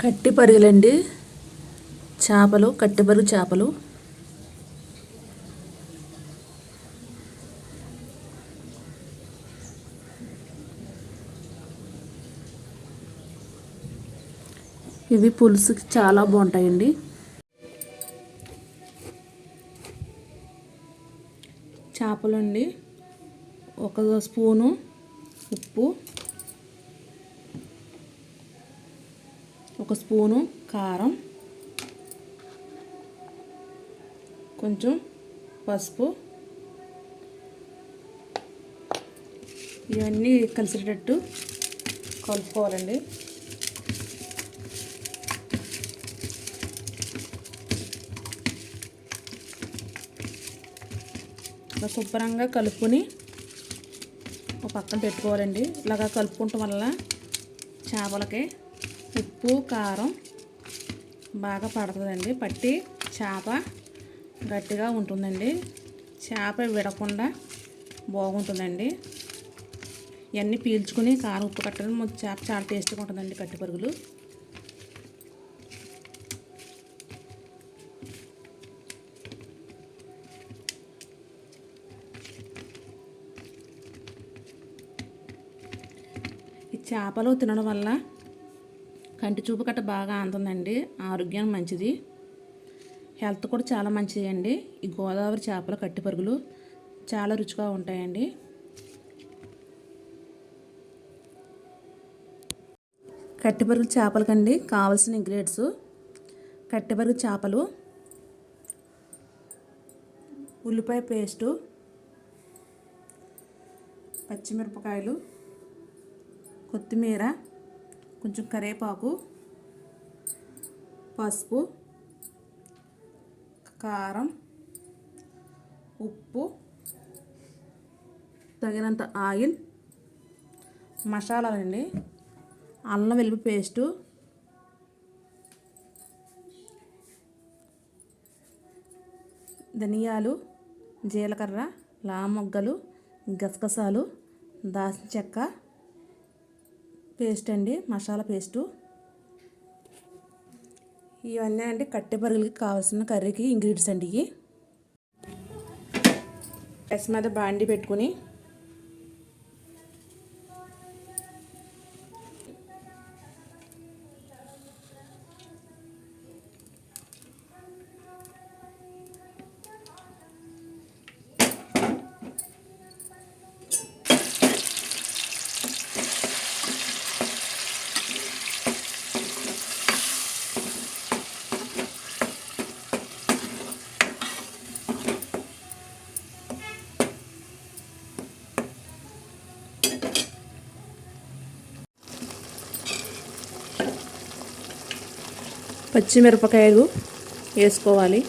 కట్టి పరుగులండి, చేపలు, కట్టి పరుగు చేపలు. ఇవి పులుసుకి చాలా బాగుంటాయండి. చేపలు అండి, 1 స్పూను ఉప్పు, 1 స్పూను కారం, కొంచెం పసుపు, ఇవన్నీ కలిసేటట్టు కలుపుకోవాలండి. శుభ్రంగా కలుపుకొని ఒక పక్కన పెట్టుకోవాలండి. ఇలాగా కలుపుకోవటం వల్ల చేపలకి ఉప్పు కారం బాగా పడుతుందండి. పట్టి చేప గట్టిగా ఉంటుందండి. చేప విడకుండా బాగుంటుందండి. ఇవన్నీ పీల్చుకుని కారం ఉప్పు కట్టడం చేప చాలా టేస్ట్గా ఉంటుందండి. కట్టి పరుగులు ఈ చేపలు తినడం వల్ల కంటి చూపు కట్ట బాగా అందుతుందండి. ఆరోగ్యానికి మంచిది, హెల్త్ కూడా చాలా మంచిది అండి. ఈ గోదావరి చేపలు కట్టి పరుగులు చాలా రుచిగా ఉంటాయండి. కట్టి పరుగు చేపలకండి కావాల్సిన ఇంగ్రీడియంట్స్: కట్టి పరుగు చేపలు, ఉల్లిపాయ పేస్టు, పచ్చిమిరపకాయలు, కొత్తిమీర, కొంచెం కరివేపాకు, పసుపు, కారం, ఉప్పు, తగినంత ఆయిల్, మసాలాలండి: అల్లం వెల్లుల్లి పేస్టు, ధనియాలు, జీలకర్ర, లామొగ్గలు, గసగసాలు, దాల్చిన చెక్క పేస్ట్ అండి, మసాలా పేస్టు. ఇవన్నీ అండి కట్టె పరుగులకి కావాల్సిన కర్రీకి ఇంగ్రీడియంట్స్ అండి. ఇవి గ్యాస్ మీద బాండి పెట్టుకుని పచ్చిమిరపకాయలు వేసుకోవాలి.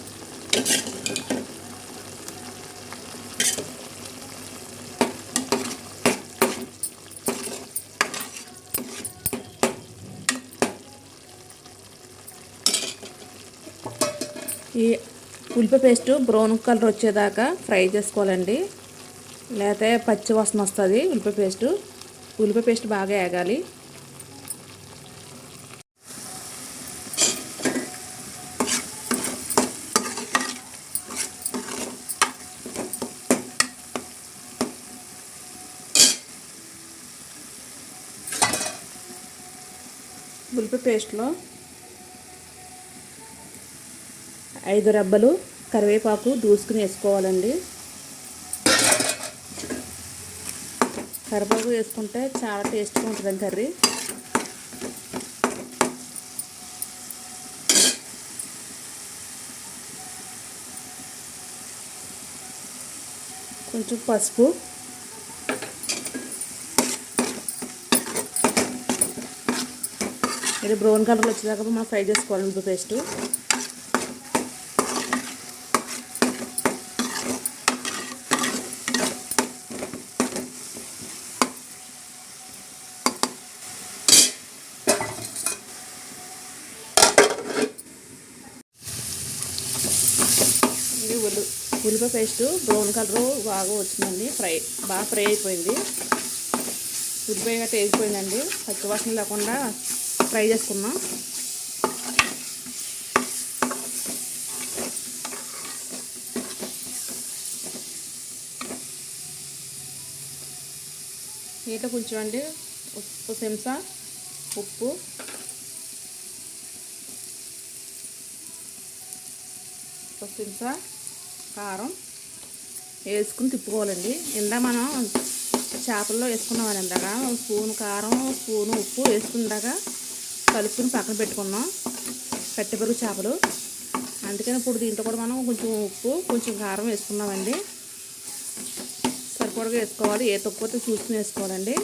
ఈ ఉల్లిపాయ పేస్ట్ బ్రౌన్ కలర్ వచ్చేదాకా ఫ్రై చేసుకోవాలండి, లేకపోతే పచ్చి వాసన వస్తుంది. ఉల్లిపాయ పేస్ట్ బాగా వేగాలి. ఉల్లిపాయ పేస్ట్లో 5 రెబ్బలు కరివేపాకు దూసుకుని వేసుకోవాలండి. కరివేపాకు వేసుకుంటే చాలా టేస్ట్గా ఉంటుంది కర్రీ. కొంచెం పసుపు, ఇది బ్రౌన్ కలర్ వచ్చేదాకా మనం ఫ్రై చేసుకోవాలి. ఉల్లిపాయ పేస్ట్ ఇది ఉల్లిపాయ పేస్ట్ బ్రౌన్ కలర్ బాగా వచ్చిందండి. బాగా ఫ్రై అయిపోయింది. ఉల్లిపాయ గట్ట వేగిపోయిందండి. పచ్చివాసన లేకుండా ఫ్రై చేసుకున్నాం. దీంట్లో కొంచెం అండి ఉప్పు చెంచా ఉప్పు, ఒక చెంచా కారం వేసుకుని తిప్పుకోవాలండి. ఇందా మనం చేపల్లో వేసుకున్నామని ఇందాక స్పూన్ కారం స్పూను ఉప్పు వేసుకున్నాక కలుపుకుని పక్కన పెట్టుకున్నాం కట్టెపరుగు చేపలు. అందుకని ఇప్పుడు దీంట్లో కూడా మనం కొంచెం ఉప్పు కొంచెం కారం వేసుకున్నామండి. సరిపడగా వేసుకోవాలి, ఏ తక్కువ చూసుకుని వేసుకోవాలండి.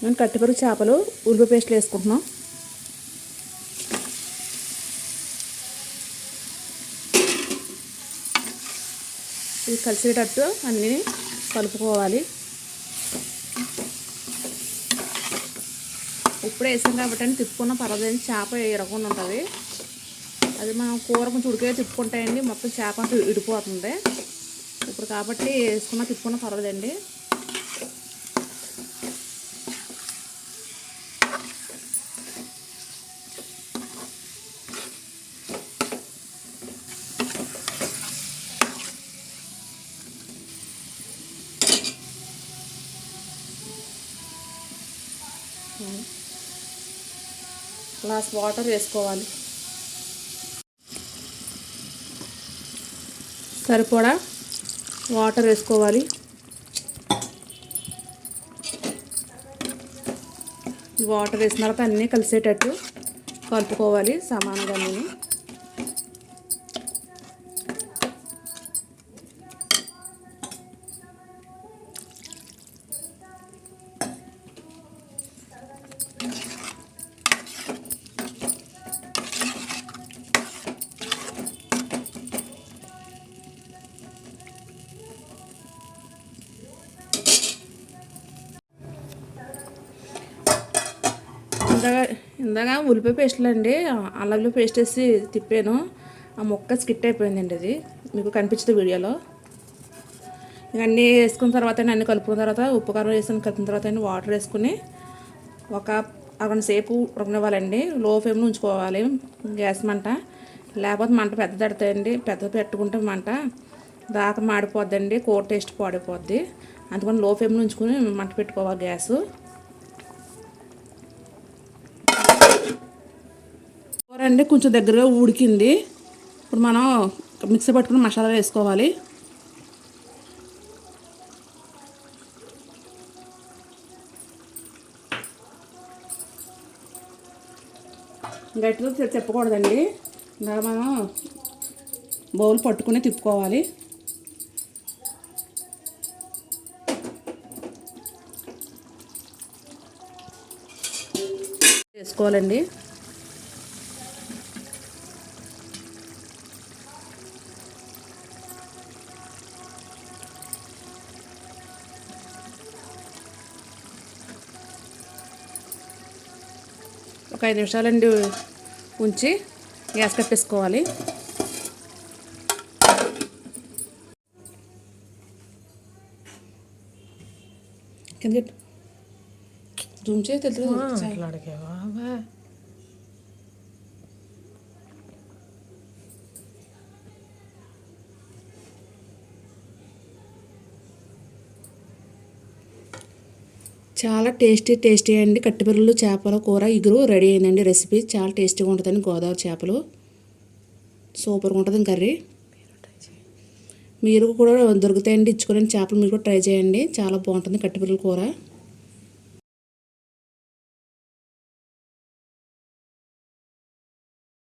నేను కట్టెపరుగు చేపలు ఉల్లిపాయ పేస్ట్లు వేసుకుంటున్నాం. ఇది కలిసేటట్టు అన్నీ కలుపుకోవాలి. ఇప్పుడే వేసాం కాబట్టి అని తిప్పుకున్న పర్వాలేదు, చేప ఎరగకుండా ఉంటుంది. అది మనం కూర కొంచెం ఉడికే తిప్పుకుంటాయండి, మొత్తం చేప అంతా విడిపోతుంది. ఇప్పుడు కాబట్టి తిప్పుకున్న పర్వాలేదండి. గ్లాస్ వాటర్ వేసుకోవాలి, సరిపడా వాటర్ వేసుకోవాలి. వాటర్ వేసిన తర్వాత అన్నీ కలిసేటట్టు కలుపుకోవాలి సమానంగా అన్నీ. ఇందాక ఉల్లిపాయ పేస్ట్లు అండి, అల్లం పేస్ట్ వేసి తిప్పాను, ఆ ముక్క స్కిట్ అయిపోయిందండి. అది మీకు కనిపించదు వీడియోలో. ఇవన్నీ వేసుకున్న తర్వాత అన్నీ కలుపుకున్న తర్వాత ఉప్పు కారం వేసుకుని కలిపిన తర్వాత వాటర్ వేసుకుని ఒక అరగంట సేపు ఉడకనివ్వాలండి. లో ఫ్లేమ్లో ఉంచుకోవాలి గ్యాస్ మంట, లేకపోతే మంట పెద్ద తడతాయండి. పెద్ద పెట్టుకుంటే మంట దాకా మాడిపోద్దండి, కూర టేస్ట్ పాడిపోద్ది. అందుకని లో ఫ్లేమ్లో ఉంచుకుని మంట పెట్టుకోవాలి గ్యాసు. కూర అండి కొంచెం దగ్గరగా ఉడికింది. ఇప్పుడు మనం మిక్సీ పట్టుకుని మసాలా వేసుకోవాలి. గట్టిగా తిప్పకూడదండి, ఇంకా మనం బౌల్ పట్టుకుని తిప్పుకోవాలి. వేసుకోవాలండి. ఒక 5 నిమిషాలండి ఉంచి గ్యాస్ కట్టేసుకోవాలి. కింద జూమ్ చేసి తెలుసు. చాలా టేస్టీ అండి. కట్టెపరుగులు చేపల కూర ఇగురు రెడీ అయిందండి. రెసిపీ చాలా టేస్టీగా ఉంటుందండి. గోదావరి చేపలు సూపర్గా ఉంటుంది కర్రీ. మీరు కూడా దొరుకుతాయండి ఇచ్చుకోలేని చేపలు, మీరు కూడా ట్రై చేయండి, చాలా బాగుంటుంది కట్టెపరుగుల కూర.